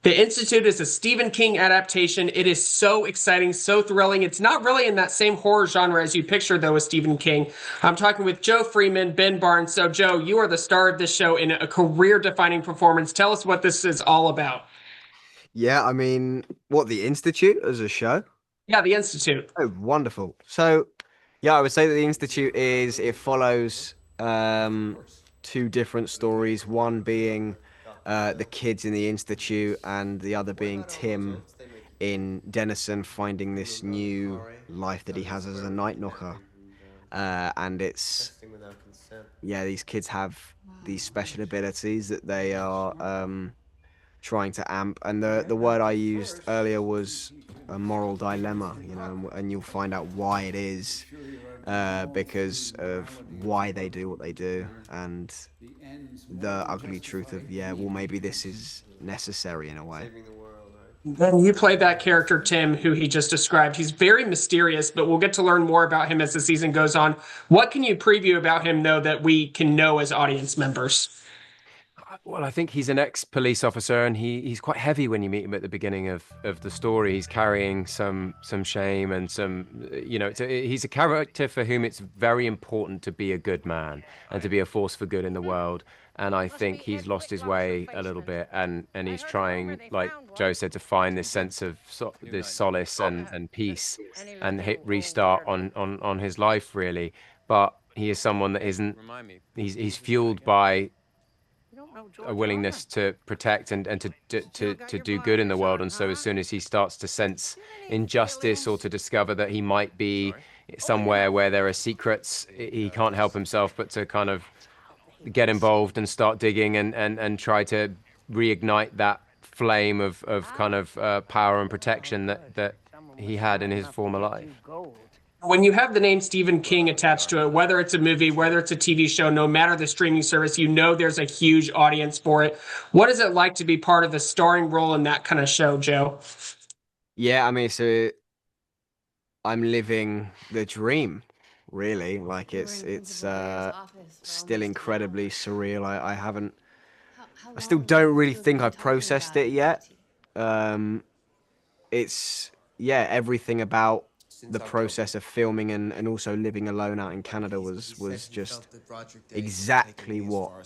The Institute is a Stephen King adaptation. It is so exciting, so thrilling. It's not really in that same horror genre as you picture, though, with Stephen King. I'm talking with Joe Freeman, Ben Barnes. So, Joe, you are the star of this show in a career-defining performance. Tell us what this is all about. Yeah, I mean, what, the Institute as a show? Yeah, The Institute. Oh, wonderful. So, yeah, I would say that the Institute it follows two different stories, one being the kids in the Institute and the other being Tim in Denison finding this new life that he has as a night knocker. And yeah, these kids have these special abilities that they are trying to amp. And the word I used earlier was a moral dilemma, and you'll find out why it is, because of why they do what they do, and the ugly truth of, yeah, well, maybe this is necessary in a way. Then you play that character, Tim, who he just described. He's very mysterious, but we'll get to learn more about him as the season goes on. What can you preview about him, though, that we can know as audience members? Well, I think he's an ex-police officer, and he's quite heavy when you meet him at the beginning of the story. He's carrying some shame and he's a character for whom it's very important to be a good man and to be a force for good in the world. And I think he's lost his way a little bit, and he's trying, like Joe said, to find this sense of this solace and peace, and hit restart on his life really. But he is someone that isn't. He's fueled by a willingness to protect and to do good in the world. And so as soon as he starts to sense injustice or to discover that he might be somewhere where there are secrets, he can't help himself but to kind of get involved and start digging and try to reignite that flame of kind of power and protection that he had in his former life. When you have the name Stephen King attached to it, whether it's a movie, whether it's a TV show, no matter the streaming service, you know there's a huge audience for it. What is it like to be part of a starring role in that kind of show, Joe? Yeah, I mean, so I'm living the dream, really. Like it's still incredibly surreal. I haven't, I still don't really think I've processed it yet. Um, it's yeah, everything about the process of filming and also living alone out in Canada was just exactly what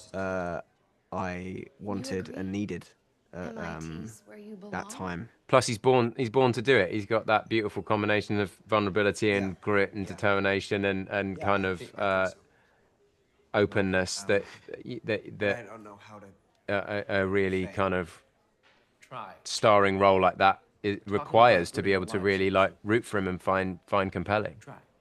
I wanted and needed at that time. Plus, he's born to do it. He's got that beautiful combination of vulnerability and grit and determination and kind of openness that a really kind of starring role like that it requires to be able to really like root for him and find compelling.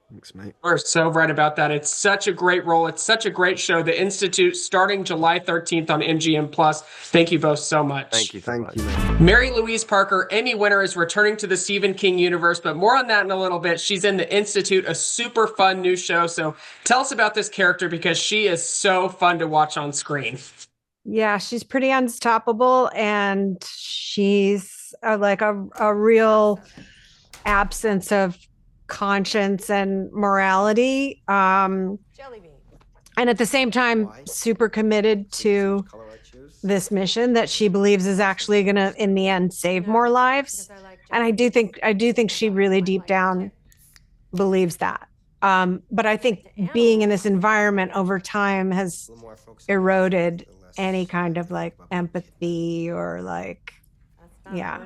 Thanks, mate. We're so right about that. It's such a great role. It's such a great show. The Institute starting July 13th on MGM Plus. Thank you both so much. Thank you so Thank much. you, mate. Mary-Louise Parker, Emmy winner, is returning to the Stephen King universe, but more on that in a little bit. She's in The Institute, a super fun new show. So tell us about this character because she is so fun to watch on screen. Yeah, she's pretty unstoppable, and she's like a real absence of conscience and morality. And at the same time, super committed to this mission that she believes is actually going to, in the end, save more lives. And I do think she really deep down believes that. But I think being in this environment over time has eroded any kind of like empathy or like, yeah.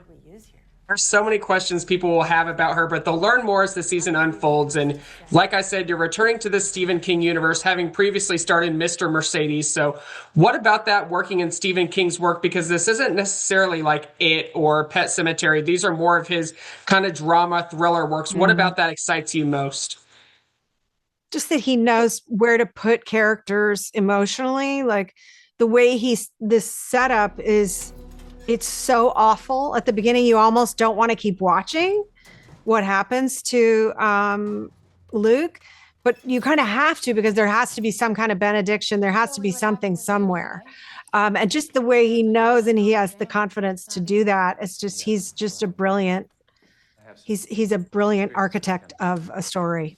There's so many questions people will have about her, but they'll learn more as the season unfolds. And like I said, you're returning to the Stephen King universe, having previously starred in Mr. Mercedes. So what about that working in Stephen King's work? Because this isn't necessarily like It or Pet Sematary. These are more of his kind of drama thriller works. What about that excites you most? Just that he knows where to put characters emotionally. Like the way this setup is, it's so awful. At the beginning, you almost don't want to keep watching what happens to Luke, but you kind of have to because there has to be some kind of benediction. There has to be something somewhere. And just the way he knows and he has the confidence to do that, it's just, he's just a brilliant, he's a brilliant architect of a story.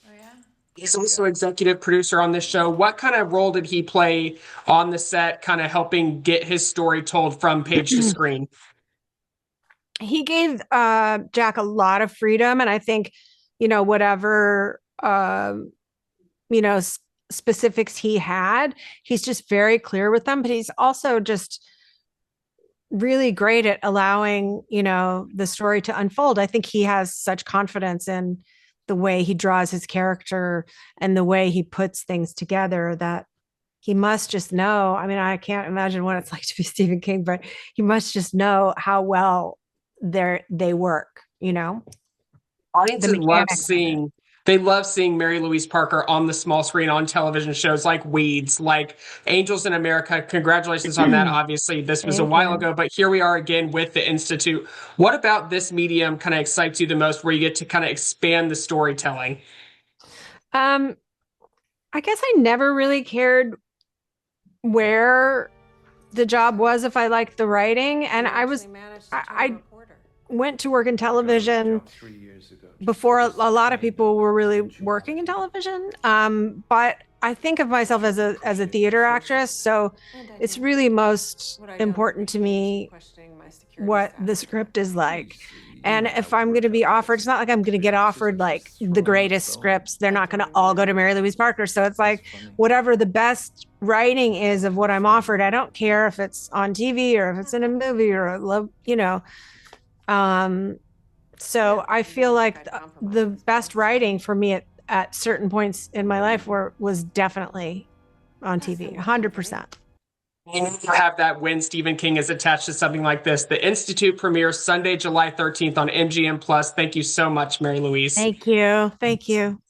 He's also executive producer on this show. What kind of role did he play on the set, kind of helping get his story told from page to screen? he gave Jack a lot of freedom, and I think, whatever specifics he had, he's just very clear with them, but he's also just really great at allowing, the story to unfold. I think he has such confidence in the way he draws his character and the way he puts things together that he must just know. I mean, I can't imagine what it's like to be Stephen King, but he must just know how well they work, the Audiences love mechanics of it. seeing they love seeing Mary-Louise Parker on the small screen on television shows like Weeds, like Angels in America. Congratulations on that. Obviously, this was a Thank while you. ago, but here we are again with the Institute. What about this medium kind of excites you the most, where you get to kind of expand the storytelling? I guess I never really cared where the job was if I liked the writing, and I went to work in television before a lot of people were really working in television. But I think of myself as a theater actress, so it's really most important to me what the script is like. And if I'm going to be offered, it's not like I'm going to get offered like the greatest scripts. They're not going to all go to Mary-Louise Parker. So it's like whatever the best writing is of what I'm offered. I don't care if it's on TV or if it's in a movie or so I feel like the best writing for me at certain points in my life was definitely on TV, 100%. You need to have that when Stephen King is attached to something like this. The Institute premieres Sunday, July 13th on MGM Plus. Thank you so much, Mary-Louise. Thank you. Thank you.